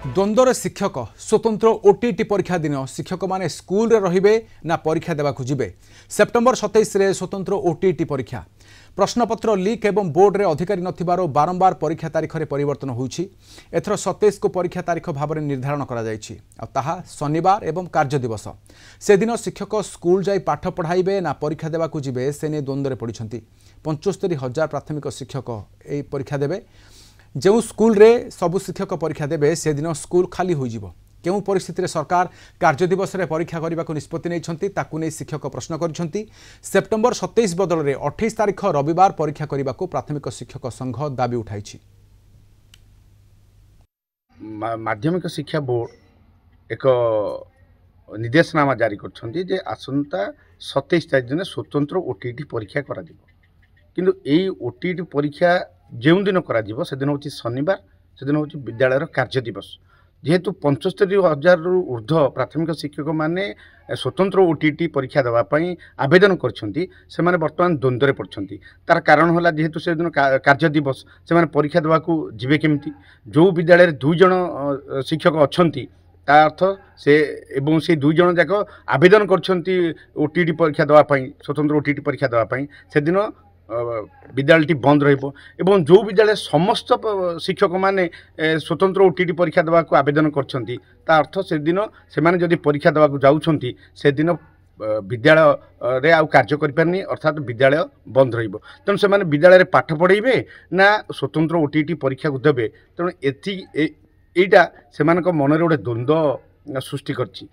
द्वंद्वर शिक्षक स्वतंत्र ओटीटी परीक्षा दिन शिक्षक माने स्कूल रे रहिबे ना परीक्षा देवाकु जिबे। सेप्टेम्बर 27 रे स्वतंत्र ओटीटी परीक्षा प्रश्नपत्र लीक एवं बोर्ड रे अधिकारी नथिबारो बारंबार परीक्षा तारीख रे परिवर्तन होउछि। एथर 27 को परीक्षा तारीख भाव निर्धारण करा जायछि आ ताहा शनिवार एवं कार्य दिवस। से दिन शिक्षक स्कूल जाई पाठ पढ़ाइबे ना परीक्षा देवाकु जिबे से ने द्वंद्वर पड़िछंती। 75,000 प्राथमिक शिक्षक ए परीक्षा देबे। जो स्कूल रे सबु शिक्षक परीक्षा देबे से दिन स्कूल खाली हो जिवो। केउ परिस्थिति रे सरकार कार्य दिवस रे परीक्षा करने को निष्पत्ति नहीं ताकू नहीं शिक्षक प्रश्न कर सेप्टेम्बर 27 बदल में 28 तारीख रविवार परीक्षा करने को प्राथमिक शिक्षक संघ दाबी उठाई। माध्यमिक शिक्षा बोर्ड एक निर्देशनामा जारी कर आसंता 27 तारीख दिन स्वतंत्र ओटीटी परीक्षा करा किंतु यही ओटीटी परीक्षा जो दिन से दिन हूँ शनिवार से दिन हूँ विद्यालय कार्य दिवस जेहेतु 75,000 रु ऊर्ध प्राथमिक शिक्षक माने स्वतंत्र ओटीटी परीक्षा देवाई आवेदन कर बर्तमान द्वंद्व पड़ती। तार कारण है जेहेतु से दिन कार्य दिवस से परीक्षा देवाकू जीवे केमती जो विद्यालय 2 जन शिक्षक अच्छा अर्थ से एवं से 2 जन जाक आवेदन कर ओटीटी परीक्षा देवाई स्वतंत्र ओटीटी परीक्षा देवाई से दिन विद्यालय बंद रहिबो। जो विद्यालय समस्त शिक्षक माने स्वतंत्र ओटीटी परीक्षा देवाक आवेदन करछंती अर्थ से दिन से माने जदि परीक्षा देवाक जाउछंती से दिन विद्यालय रे आउ कार्य करि पारनी अर्थात विद्यालय बंद रहिबो। तेणु से माने विद्यालय रे पाठ पढ़ाइबे ना स्वतंत्र ओटीटी परीक्षा को देबे। तेणु एथि एटा से मानक मन रे गोटे द्वंद्व सृष्टि करछि।